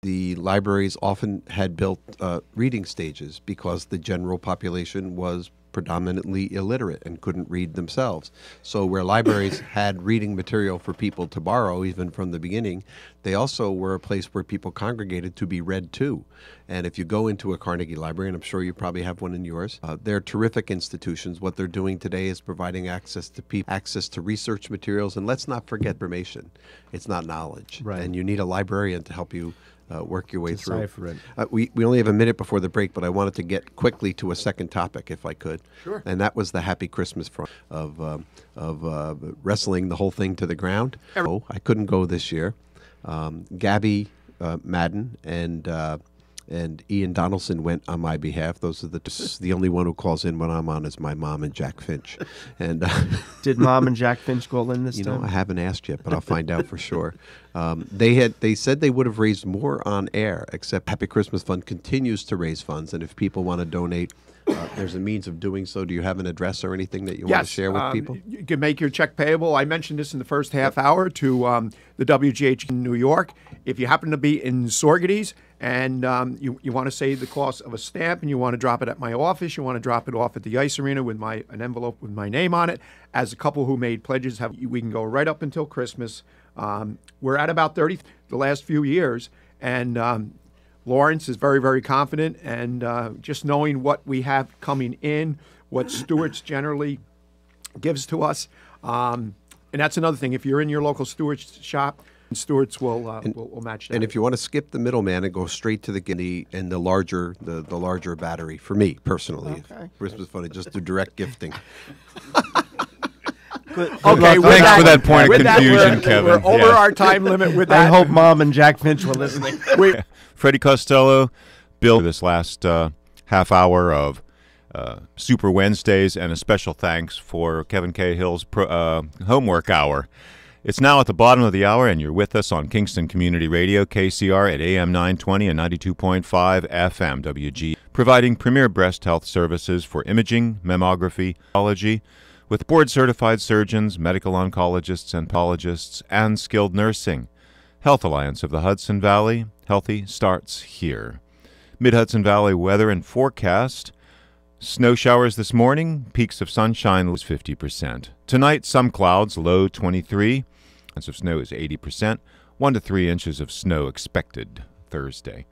The libraries often had built reading stages because the general population was predominantly illiterate and couldn't read themselves. So where libraries had reading material for people to borrow, even from the beginning, they also were a place where people congregated to be read to. And if you go into a Carnegie Library, and I'm sure you probably have one in yours, they're terrific institutions. What they're doing today is providing access to people, access to research materials, and let's not forget information. It's not knowledge. Right. And you need a librarian to help you work your way Decipher through. it. We only have a minute before the break, but I wanted to get quickly to a second topic, if I could. Sure. And that was the Happy Christmas front of wrestling the whole thing to the ground. Oh, I couldn't go this year. Gabby Madden and Ian Donaldson went on my behalf. Those are the only one who calls in when I'm on is my mom and Jack Finch. And Did Mom and Jack Finch call in this time? You know, I haven't asked yet, but I'll find out for sure. They said they would have raised more on air, except Happy Christmas Fund continues to raise funds, and if people want to donate, there's a means of doing so. Do you have an address or anything that you want to share with people? You can make your check payable. I mentioned this in the first half hour to the WGH in New York. If you happen to be in Sorgeties and you want to save the cost of a stamp and you want to drop it at my office, you want to drop it off at the ice arena with an envelope with my name on it, as a couple who made pledges, we can go right up until Christmas. We're at about 30 the last few years, and Lawrence is very, very confident, and just knowing what we have coming in, what Stewart's generally gives to us, and that's another thing. If you're in your local Stewart's shop, Stewart's will match that. And if you want to skip the middleman and go straight to the larger battery, for me personally, Okay. Christmas funny, just do direct gifting. Good Okay, luck. Thanks for that point of confusion, we're, Kevin. We're over Yeah. our time limit with I that. hope Mom and Jack Finch were listening. Freddie Costello, Bill, this last half hour of Super Wednesdays, and a special thanks for Kevin Cahill's homework hour. It's now at the bottom of the hour, and you're with us on Kingston Community Radio, KCR at AM 920 and 92.5 FM WG, providing premier breast health services for imaging, mammography, oncology, with board-certified surgeons, medical oncologists and pathologists, and skilled nursing. Health Alliance of the Hudson Valley, healthy starts here. Mid-Hudson Valley weather and forecast. Snow showers this morning, peaks of sunshine is 50%. Tonight, some clouds, low 23. Chance of snow is 80%. 1 to 3 inches of snow expected Thursday.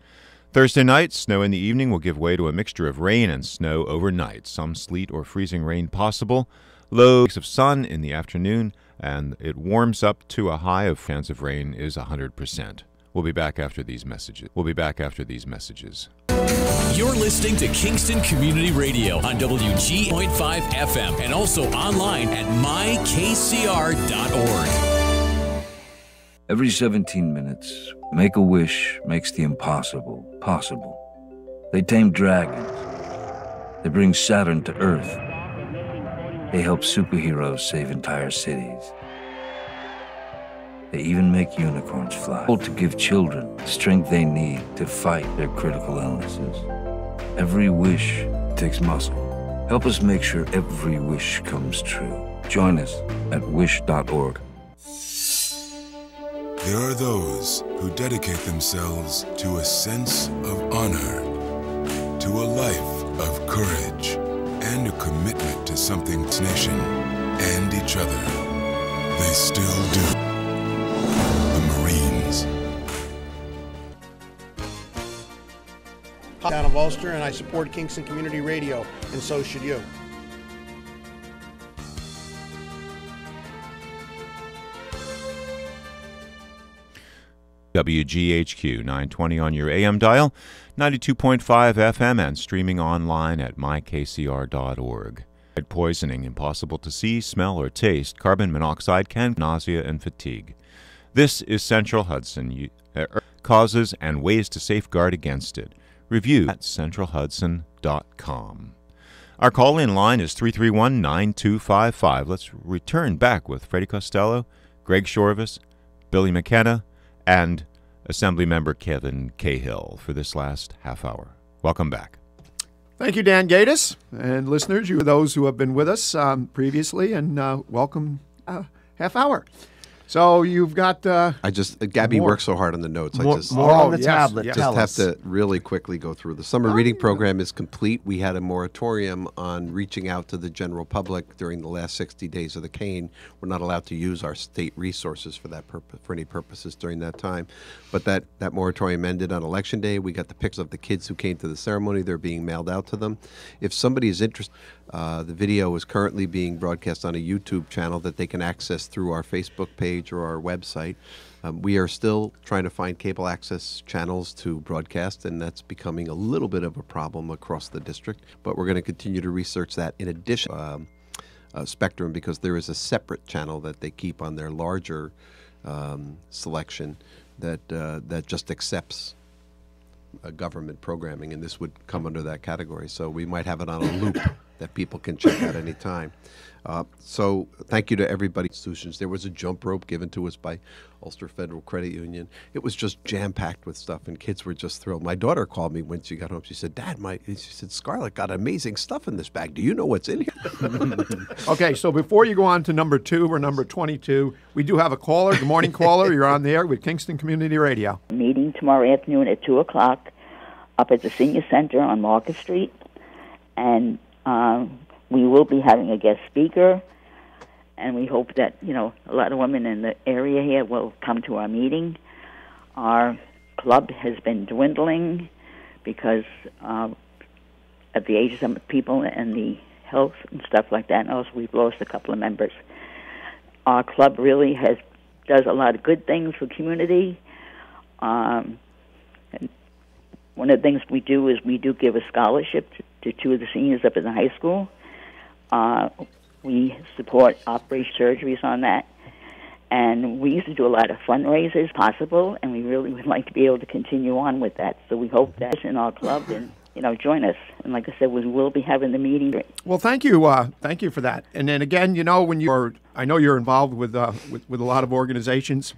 Thursday night, snow in the evening will give way to a mixture of rain and snow overnight. Some sleet or freezing rain possible. Low of sun in the afternoon, and it warms up to a high of chance of rain is 100%. We'll be back after these messages. You're listening to Kingston Community Radio on WG.5 FM and also online at mykcr.org. Every 17 minutes, Make-A-Wish makes the impossible possible. They tame dragons. They bring Saturn to Earth. They help superheroes save entire cities. They even make unicorns fly. To give children the strength they need to fight their critical illnesses. Every wish takes muscle. Help us make sure every wish comes true. Join us at wish.org. There are those who dedicate themselves to a sense of honor, to a life of courage, and a commitment to something to nation and each other. They still do. The Marines. Town of Ulster, and I support Kingston Community Radio, and so should you. WGHQ 920 on your AM dial, 92.5 FM, and streaming online at mykcr.org. Poisoning, impossible to see, smell, or taste. Carbon monoxide can nausea and fatigue. This is Central Hudson. Causes and ways to safeguard against it. Review at centralhudson.com. Our call-in line is 331-9255. Let's return back with Freddie Costello, Greg Shorvis, Billy McKenna, and Assemblymember Kevin Cahill for this last half hour. Welcome back. Thank you, Dan Gatus, and listeners, you are those who have been with us previously, and welcome half hour. So you've got. Gabby more. works so hard on the notes. More, I just more on the yes, tablet. yes. Tell just have us. to really quickly go through. The summer reading program is complete. We had a moratorium on reaching out to the general public during the last 60 days of the cane. We're not allowed to use our state resources for that purpose, for any purposes during that time. But that moratorium ended on Election Day. We got the pictures of the kids who came to the ceremony. They're being mailed out to them. If somebody is interested, the video is currently being broadcast on a YouTube channel that they can access through our Facebook page or our website. We are still trying to find cable access channels to broadcast, and that's becoming a little bit of a problem across the district. But we're going to continue to research that in addition Spectrum, because there is a separate channel that they keep on their larger selection that just accepts government programming, and this would come under that category. So we might have it on a loop that people can check out any time. So thank you to everybody. Institutions. There was a jump rope given to us by Ulster Federal Credit Union. It was just jam-packed with stuff, and kids were just thrilled. My daughter called me when she got home. She said, "Dad, she said, Scarlett got amazing stuff in this bag. Do you know what's in here?" Okay, so before you go on to number 2 or number 22, we do have a caller. Good morning, caller. You're on the air with Kingston Community Radio. Meeting tomorrow afternoon at 2 o'clock up at the Senior Center on Market Street. And we will be having a guest speaker. And we hope that, a lot of women in the area here will come to our meeting. Our club has been dwindling because of the age of some people and the health and stuff like that. And also we've lost a couple of members. Our club really does a lot of good things for community. And one of the things we do is we do give a scholarship to 2 of the seniors up in the high school. We support operation surgeries on that. And we used to do a lot of fundraisers possible, and we really would like to be able to continue on with that. So we hope that's in our club and, join us. And like I said, we will be having the meeting. Well, thank you for that. And then again, when I know you're involved with a lot of organizations.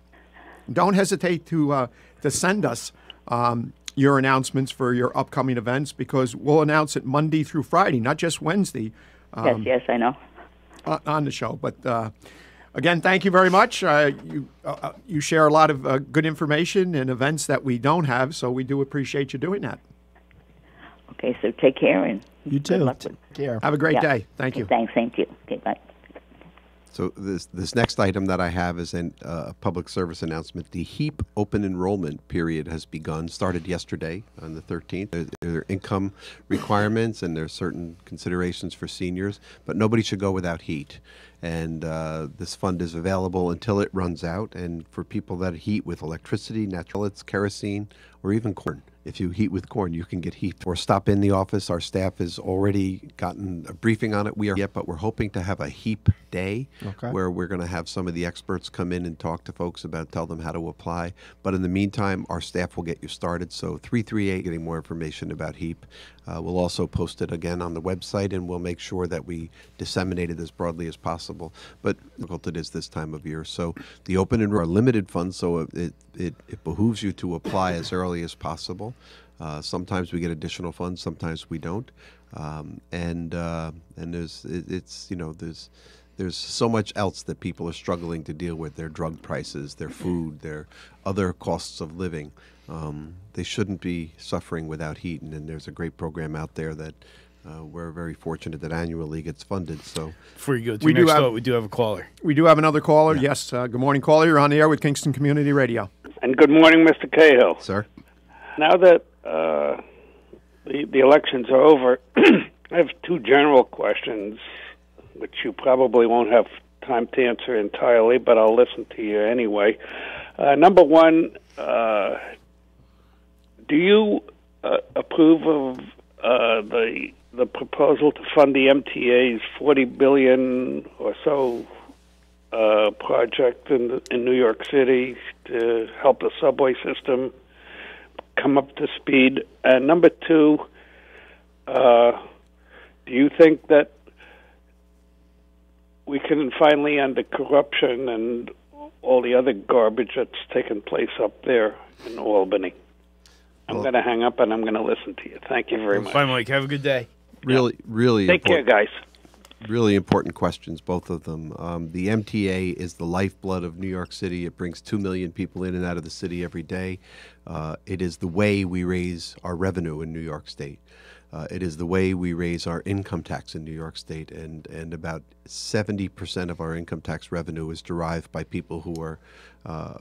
Don't hesitate to send us your announcements for your upcoming events, because we'll announce it Monday through Friday, not just Wednesday. Yes, I know. On the show. But again, thank you very much. You share a lot of good information and events that we don't have, so we do appreciate you doing that. Okay, so take care. And You too. good luck Take with- care. Have a great Yeah. day. Thank you. Thanks, thank you. Okay, bye. So this next item that I have is a public service announcement. The HEAP open enrollment period has begun, started yesterday on the 13th. There are income requirements and there's certain considerations for seniors, but nobody should go without heat. And this fund is available until it runs out. And for people that heat with electricity, natural gas, kerosene, or even corn. If you heat with corn, you can get heat. Or stop in the office. Our staff has already gotten a briefing on it. We are yet, but we're hoping to have a HEAP day where we're going to have some of the experts come in and talk to folks tell them how to apply. But in the meantime, our staff will get you started. So 338, getting more information about HEAP. We'll also post it again on the website, and we'll make sure that we disseminate it as broadly as possible. But difficult it is this time of year. So the open enrollment are limited funds, so it behooves you to apply as early as possible. Sometimes we get additional funds, sometimes we don't, and there's so much else that people are struggling to deal with: their drug prices, their food, their other costs of living. They shouldn't be suffering without heat, and there's a great program out there that we're very fortunate that annually gets funded. So before you go to We next do have- vote, we do have a caller. We do have another caller. Yes. Good morning, caller. You're on the air with Kingston Community Radio. And good morning, Mr. Cahill. sir, Now that the elections are over, I have 2 general questions, which you probably won't have time to answer entirely, but I'll listen to you anyway. Number 1, do you approve of the proposal to fund the MTA's $40 billion or so project in New York City to help the subway system come up to speed? And number 2, do you think that we can finally end the corruption and all the other garbage that's taken place up there in Albany? I'm going to hang up and I'm going to listen to you. Thank you very much. Bye, Mike. Have a good day. really Take care, important. guys. Really important questions, both of them. The MTA is the lifeblood of New York City. It brings 2 million people in and out of the city every day. It is the way we raise our revenue in New York State. It is the way we raise our income tax in New York State, and about 70% of our income tax revenue is derived by people who are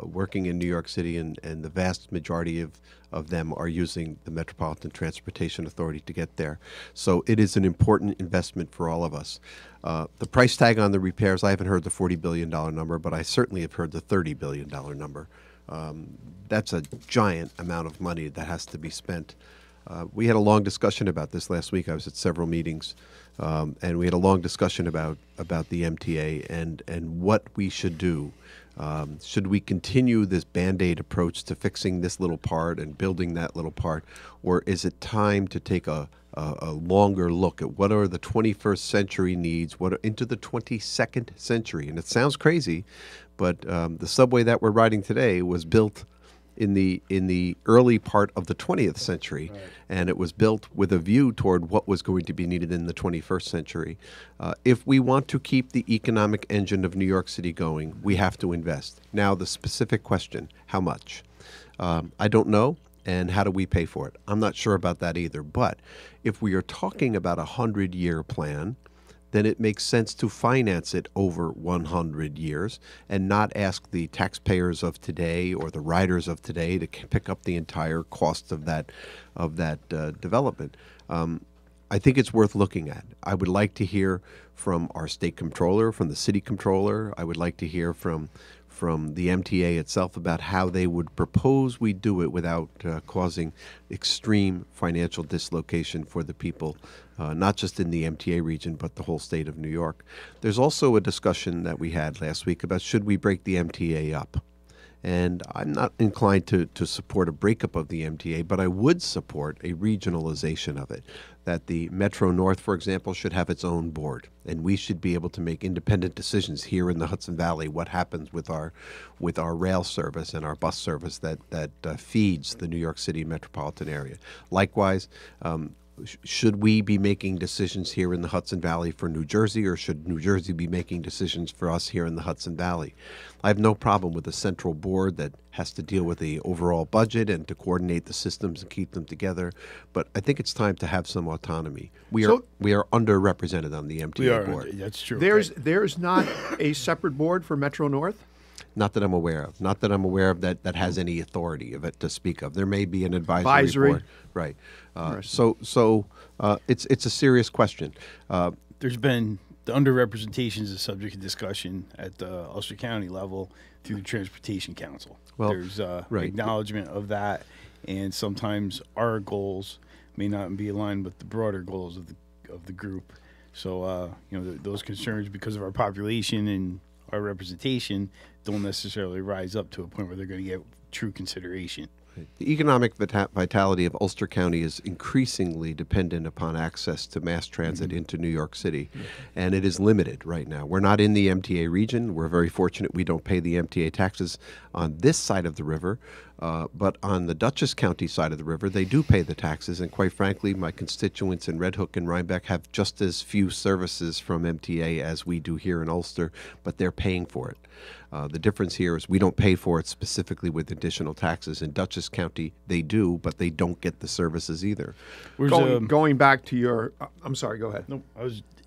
working in New York City, and the vast majority of them are using the Metropolitan Transportation Authority to get there. So it is an important investment for all of us. The price tag on the repairs, I haven't heard the $40 billion number, but I certainly have heard the $30 billion number. That's a giant amount of money that has to be spent. We had a long discussion about this last week. I was at several meetings, and we had a long discussion about the MTA and what we should do. Should we continue this Band-Aid approach to fixing this little part and building that little part, or is it time to take a longer look at what are the 21st century needs, what are into the 22nd century? And it sounds crazy, but the subway that we're riding today was built in the early part of the 20th century, right. And it was built with a view toward what was going to be needed in the 21st century. If we want to keep the economic engine of New York City going, we have to invest. Now, the specific question, how much? I don't know, and how do we pay for it? I'm not sure about that either, but if we are talking about a 100-year plan, then it makes sense to finance it over 100 years and not ask the taxpayers of today or the riders of today to pick up the entire cost of that development. I think it's worth looking at. I would like to hear from our state comptroller, from the city comptroller. I would like to hear from the MTA itself about how they would propose we do it without causing extreme financial dislocation for the people, not just in the MTA region, but the whole state of New York. There's also a discussion that we had last week about should we break the MTA up. And I'm not inclined to support a breakup of the MTA, but I would support a regionalization of it, that the Metro North, for example, should have its own board, and we should be able to make independent decisions here in the Hudson Valley what happens with our rail service and our bus service that feeds the New York City metropolitan area. Likewise, should we be making decisions here in the Hudson Valley for New Jersey, or should New Jersey be making decisions for us here in the Hudson Valley? I have no problem with a central board that has to deal with the overall budget and to coordinate the systems and keep them together, but I think it's time to have some autonomy. We are underrepresented on the MTA board. That's true. There's not a separate board for Metro North? Not that I'm aware of. Not that I'm aware of that has any authority of it to speak of. There may be an advisory board. Right. So it's a serious question. There's been the underrepresentation is a subject of discussion at the Ulster County level through the Transportation Council. Well, there's acknowledgement of that, and sometimes our goals may not be aligned with the broader goals of the group. So those concerns, because of our population and our representation, don't necessarily rise up to a point where they're going to get true consideration. The economic vitality of Ulster County is increasingly dependent upon access to mass transit into New York City, and it is limited right now. We're not in the MTA region. We're very fortunate we don't pay the MTA taxes on this side of the river, but on the Dutchess County side of the river, they do pay the taxes, and quite frankly, my constituents in Red Hook and Rhinebeck have just as few services from MTA as we do here in Ulster, but they're paying for it. The difference here is we don't pay for it specifically with additional taxes. In Dutchess County, they do, but they don't get the services either. Going back to your, I'm sorry, go ahead. No,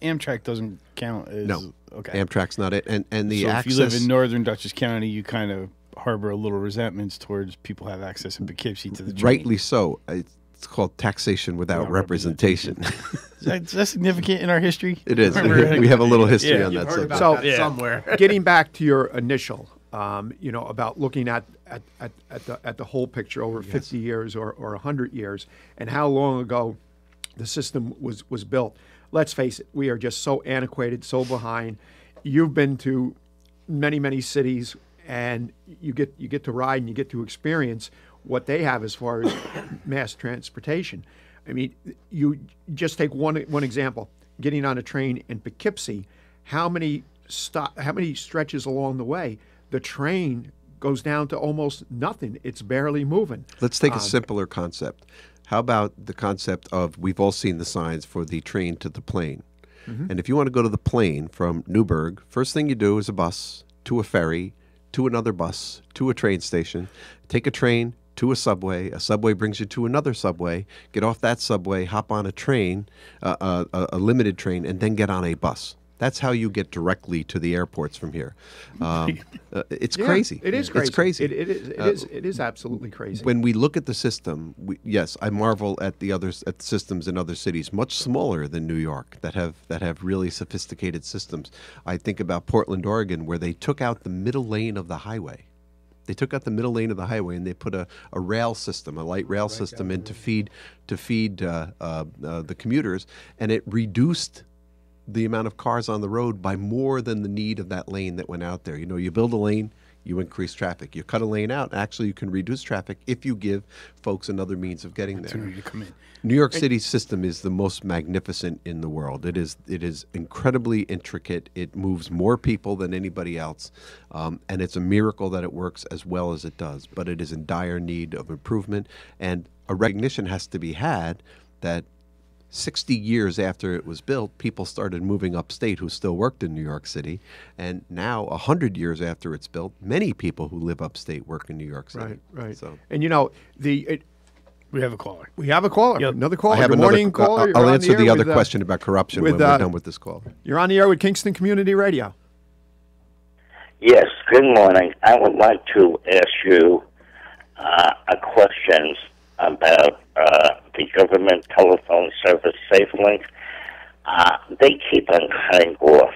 Amtrak doesn't count as okay. Amtrak's not it, and the so access. If you live in northern Dutchess County, you kind of harbor a little resentments towards people have access in Poughkeepsie to the train. Rightly so. It's called taxation without representation. Is that significant in our history? It is. We have a little history on that subject. So somewhere. Getting back to your initial, about looking at the whole picture over 50 years or 100 years, and how long ago the system was built. Let's face it, we are just so antiquated, so behind. You've been to many cities, and you get to ride and you get to experience what they have as far as mass transportation. I mean, you just take one example: getting on a train in Poughkeepsie. How many stretches along the way the train goes down to almost nothing? It's barely moving. Let's take a simpler concept. How about the concept of, we've all seen the signs for the train to the plane. And if you want to go to the plane from Newburgh, first thing you do is a bus to a ferry, to another bus, to a train station, take a train to a subway brings you to another subway, get off that subway, hop on a train, a limited train, and then get on a bus. That's how you get directly to the airports from here. It's crazy. It is crazy. It's crazy. It is absolutely crazy. When we look at the system, yes, I marvel at the systems in other cities, much smaller than New York, that have really sophisticated systems. I think about Portland, Oregon, where they took out the middle lane of the highway. They took out the middle lane of the highway and they put a rail system, a light rail system, in to feed the commuters, and it reduced the amount of cars on the road by more than the need of that lane that went out there. You know, you build a lane, you increase traffic. You cut a lane out, actually you can reduce traffic if you give folks another means of getting there. To come in. New York City's system is the most magnificent in the world. It is incredibly intricate. It moves more people than anybody else, and it's a miracle that it works as well as it does. But it is in dire need of improvement, and a recognition has to be had that 60 years after it was built, people started moving upstate who still worked in New York City. And now, 100 years after it's built, many people who live upstate work in New York City. Right. So, and you know, we have a caller. We have a caller. Yep. Another caller. I have Good morning, caller. I'll You're on answer the air other with, question about corruption when we're done with this call. You're on the air with Kingston Community Radio. Yes, good morning. I would like to ask you a question about the government telephone service SafeLink. They keep on cutting off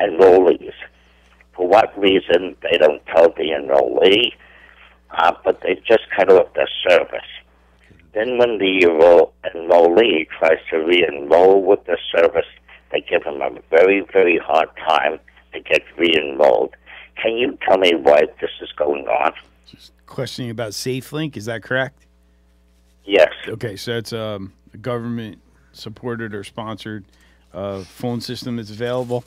enrollees. For what reason, they don't tell the enrollee, but they just cut off their service. Then when the enrollee tries to re-enroll with the service, they give them a very, very hard time to get re-enrolled. Can you tell me why this is going on? Just questioning about SafeLink, is that correct? Yes. Okay, so it's a government-supported or sponsored phone system that's available,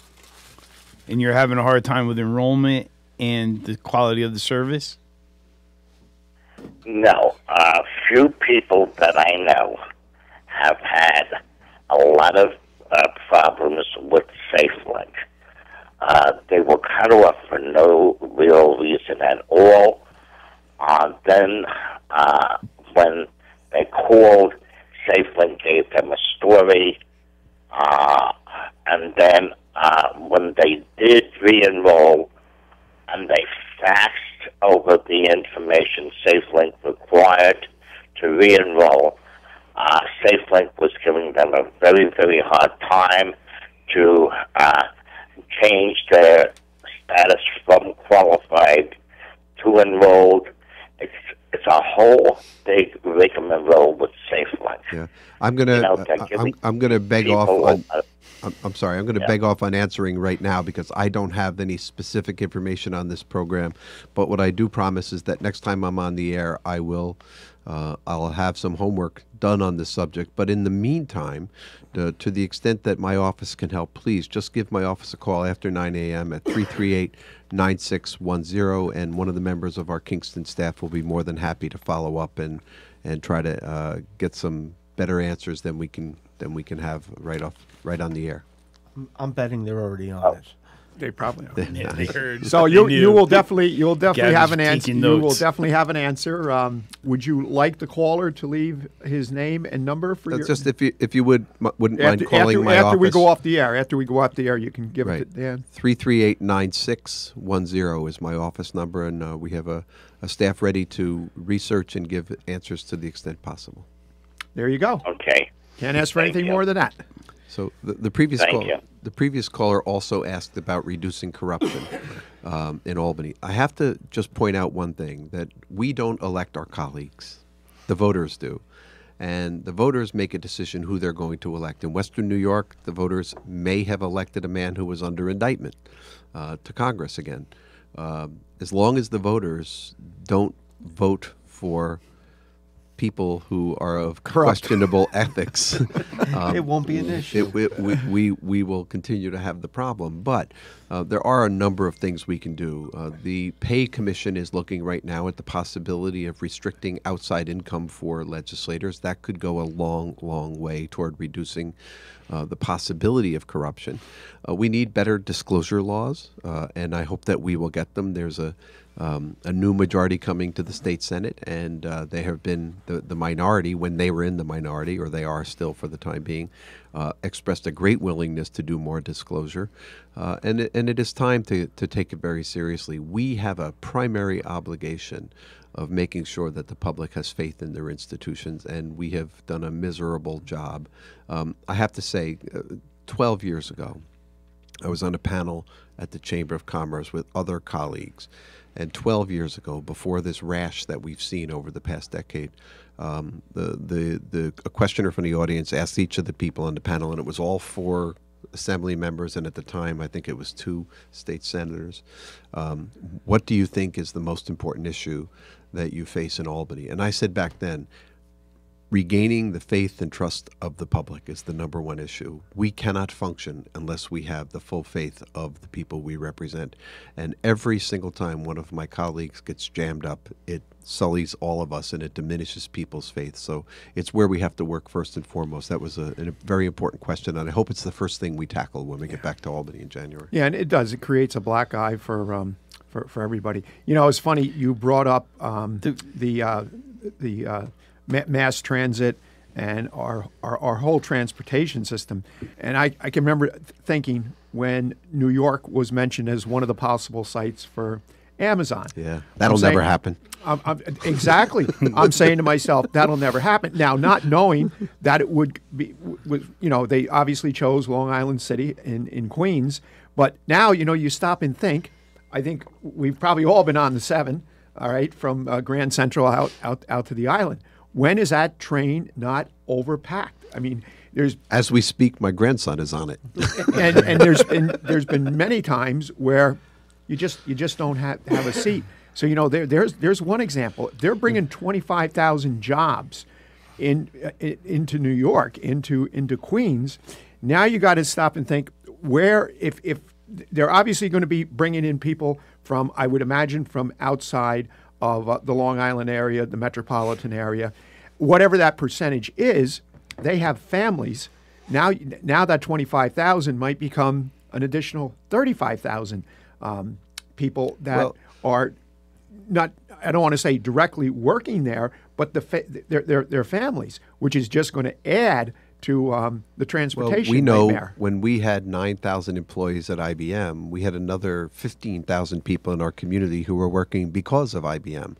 and you're having a hard time with enrollment and the quality of the service? No. Few people that I know have had a lot of problems with SafeLink. They were cut off for no real reason at all. Then when they called, SafeLink gave them a story. And then when they did re-enroll and they faxed over the information SafeLink required to re-enroll, SafeLink was giving them a very, very hard time to change their status from qualified to enrolled. It's a whole big rigmarole with SafeLink. Yeah, I'm gonna beg off on. I'm sorry. I'm going to beg off on answering right now because I don't have any specific information on this program. But what I do promise is that next time I'm on the air, I will. I'll have some homework done on this subject. But in the meantime, to the extent that my office can help, please just give my office a call after 9 a.m. at 338-9610, and one of the members of our Kingston staff will be more than happy to follow up and try to get some better answers than we can have right on the air. I'm betting they're already on it. They probably are. Yeah, they heard. So you will definitely have an answer. taking You will notes. definitely have an answer. Would you like the caller to leave his name and number for your? Just if you wouldn't mind calling my office. After we go off the air. After we go off the air, you can give it to Dan. 338-9610 is my office number, and we have a staff ready to research and give answers to the extent possible. There you go. Okay. Can't ask for anything more than that. So the previous Thank caller, you. the previous caller also asked about reducing corruption in Albany. I have to just point out one thing, that we don't elect our colleagues. The voters do. And the voters make a decision who they're going to elect. In Western New York, the voters may have elected a man who was under indictment to Congress again. As long as the voters don't vote for people who are of questionable ethics, it won't be an issue. We will continue to have the problem. But there are a number of things we can do. The Pay Commission is looking right now at the possibility of restricting outside income for legislators. That could go a long, long way toward reducing the possibility of corruption. We need better disclosure laws, and I hope that we will get them. There's a new majority coming to the state Senate, and they have been the minority when they were in the minority, or they are still for the time being, expressed a great willingness to do more disclosure, and it is time to take it very seriously. We have a primary obligation of making sure that the public has faith in their institutions, and we have done a miserable job. I have to say, 12 years ago, I was on a panel at the Chamber of Commerce with other colleagues. And 12 years ago, before this rash that we've seen over the past decade, a questioner from the audience asked each of the people on the panel, and it was all 4 assembly members, and at the time, I think it was 2 state senators. What do you think is the most important issue that you face in Albany? And I said back then, regaining the faith and trust of the public is the #1 issue. We cannot function unless we have the full faith of the people we represent. And every single time one of my colleagues gets jammed up, it sullies all of us and it diminishes people's faith. So it's where we have to work first and foremost. That was a very important question, and I hope it's the first thing we tackle when we get back to Albany in January. Yeah, and it does. It creates a black eye for everybody. You know, it's funny you brought up the mass transit and our whole transportation system. And I can remember thinking when New York was mentioned as one of the possible sites for Amazon. Yeah, that'll never happen. Exactly. I'm saying to myself, that'll never happen. Now, not knowing that it would be, they obviously chose Long Island City in Queens. But now, you stop and think. I think we've probably all been on the 7, all right, from Grand Central out to the island. When is that train not overpacked? I mean, as we speak, my grandson is on it, and there's been many times where you just don't have a seat. So there's one example. They're bringing 25,000 jobs into New York, into Queens. Now you got to stop and think where if they're obviously going to be bringing in people from, I would imagine, from outside of the Long Island area, the metropolitan area, whatever that percentage is, they have families. Now that 25,000 might become an additional 35,000 people that are not, I don't want to say directly working there, but their families, which is just going to add to the transportation we know nightmare. When we had 9,000 employees at IBM, we had another 15,000 people in our community who were working because of IBM.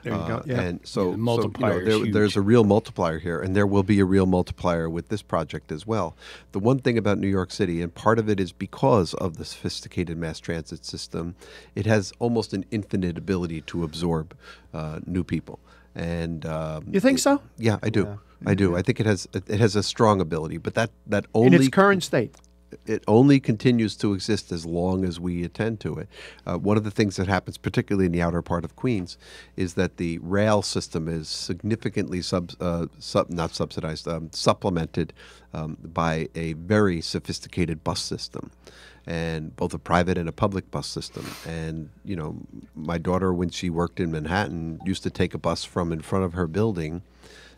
There you go. Yeah. And so, the multiplier is huge. There's a real multiplier here, and there will be a real multiplier with this project as well. The one thing about New York City, and part of it is because of the sophisticated mass transit system, it has almost an infinite ability to absorb new people. And you think so? Yeah, I do. Yeah. I do. I think it has a strong ability, but that only in its current state. It only continues to exist as long as we attend to it. One of the things that happens, particularly in the outer part of Queens, is that the rail system is significantly supplemented by a very sophisticated bus system, and both a private and a public bus system. And my daughter, when she worked in Manhattan, used to take a bus from in front of her building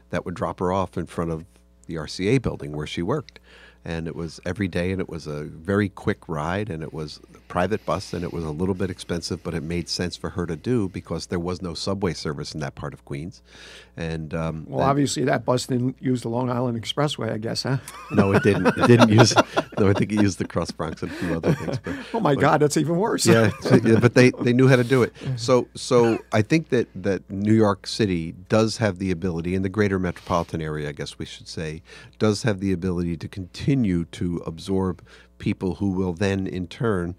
that would drop her off in front of the RCA building where she worked. And it was every day, and it was a very quick ride, and it was a private bus, and it was a little bit expensive, but it made sense for her to do because there was no subway service in that part of Queens. And obviously that bus didn't use the Long Island Expressway, I guess, huh? No, it didn't. It didn't use. No, I think it used the Cross Bronx and a few other things. But, God, that's even worse. Yeah, but they knew how to do it. So I think that New York City does have the ability, and the greater metropolitan area, I guess we should say, does have the ability to continue to absorb people who will then, in turn,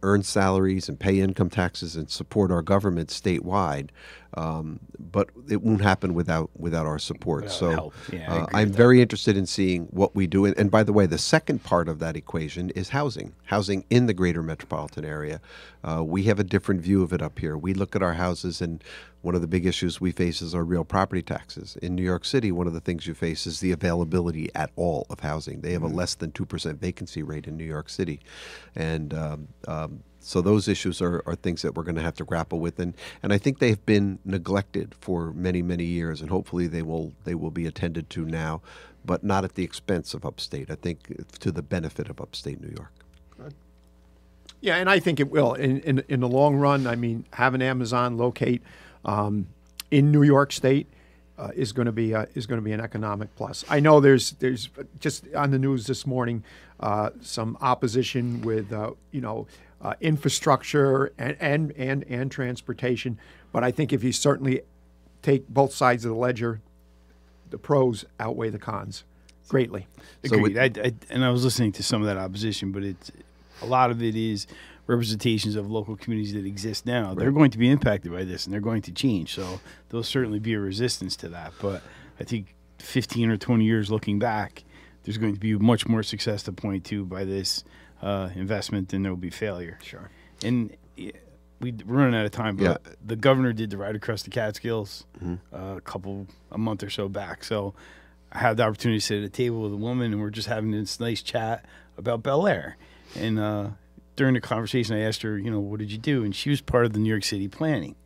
earn salaries and pay income taxes and support our government statewide. But it won't happen without our support. So I'm very interested in seeing what we do. And by the way, the second part of that equation is housing in the greater metropolitan area. We have a different view of it up here. We look at our houses, and one of the big issues we face is our real property taxes. In New York City, one of the things you face is the availability at all of housing. They have a less than 2% vacancy rate in New York City. And so those issues are things that we're going to have to grapple with, and I think they've been neglected for many, many years, and hopefully they will be attended to now, but not at the expense of upstate. I think to the benefit of upstate New York. Yeah, and I think it will in the long run. I mean, having Amazon locate in New York State is going to be an economic plus. I know there's just on the news this morning some opposition with infrastructure and transportation, but I think if you certainly take both sides of the ledger, the pros outweigh the cons greatly. Agreed. And I was listening to some of that opposition, but a lot of it is representations of local communities that exist now. They're going to be impacted by this, and they're going to change. So there'll certainly be a resistance to that. But I think 15 or 20 years looking back, there's going to be much more success to point to by this investment than there will be failure. Sure. And we're running out of time, but the governor did the Ride Across the Catskills a month or so back. So I had the opportunity to sit at a table with a woman, and we're just having this nice chat about Bel Air. And during the conversation, I asked her, what did you do? And she was part of the New York City planning.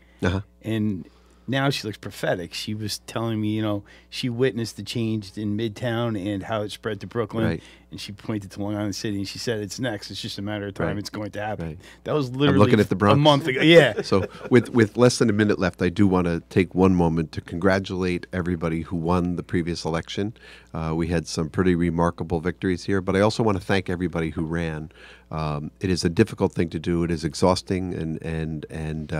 And now she looks prophetic. She was telling me, she witnessed the change in Midtown and how it spread to Brooklyn. And she pointed to Long Island City, and she said, it's next. It's just a matter of time. It's going to happen. That was literally I'm looking at the Bronx. A month ago. Yeah. So with less than a minute left, I do want to take one moment to congratulate everybody who won the previous election. We had some pretty remarkable victories here, but I also want to thank everybody who ran. It is a difficult thing to do. It is exhausting and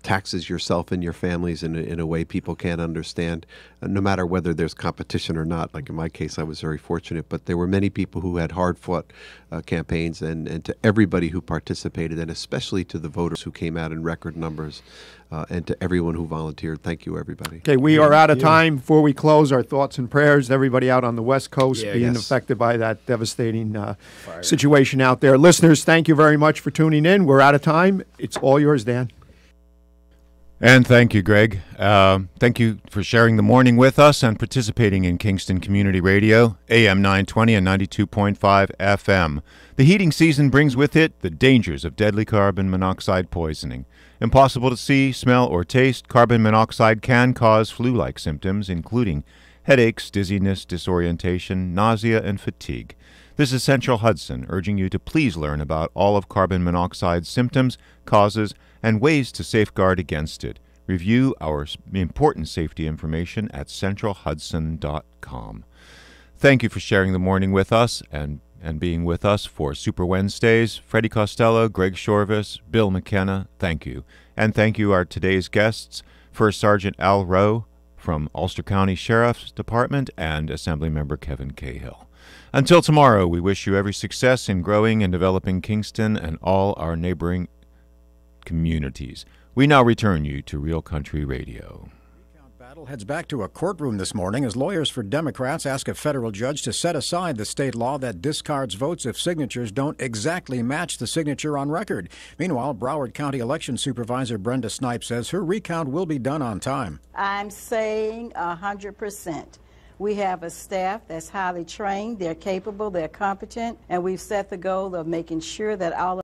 taxes yourself and your families in a way people can't understand, no matter whether there's competition or not. Like in my case, I was very fortunate, but there were many people who had hard-fought campaigns, and to everybody who participated, and especially to the voters who came out in record numbers, and to everyone who volunteered. Thank you, everybody. Okay, we are out of time. Before we close, our thoughts and prayers to everybody out on the West Coast being affected by that devastating situation out there. Listeners, thank you very much for tuning in. We're out of time. It's all yours, Dan. And thank you, Greg. Thank you for sharing the morning with us and participating in Kingston Community Radio, AM 920 and 92.5 FM. The heating season brings with it the dangers of deadly carbon monoxide poisoning. Impossible to see, smell, or taste, carbon monoxide can cause flu-like symptoms, including headaches, dizziness, disorientation, nausea, and fatigue. This is Central Hudson, urging you to please learn about all of carbon monoxide's symptoms, causes, and ways to safeguard against it. Review our important safety information at centralhudson.com. Thank you for sharing the morning with us and being with us for Super Wednesdays. Freddie Costello, Greg Shorvis, Bill McKenna, thank you. And thank you our today's guests, First Sergeant Al Rowe from Ulster County Sheriff's Department and Assemblymember Kevin Cahill. Until tomorrow, we wish you every success in growing and developing Kingston and all our neighboring communities. We now return you to Real Country Radio. Battle heads back to a courtroom this morning as lawyers for Democrats ask a federal judge to set aside the state law that discards votes if signatures don't exactly match the signature on record. Meanwhile, Broward County Election Supervisor Brenda Snipe says her recount will be done on time. I'm saying 100%. We have a staff that's highly trained, they're capable, they're competent, and we've set the goal of making sure that all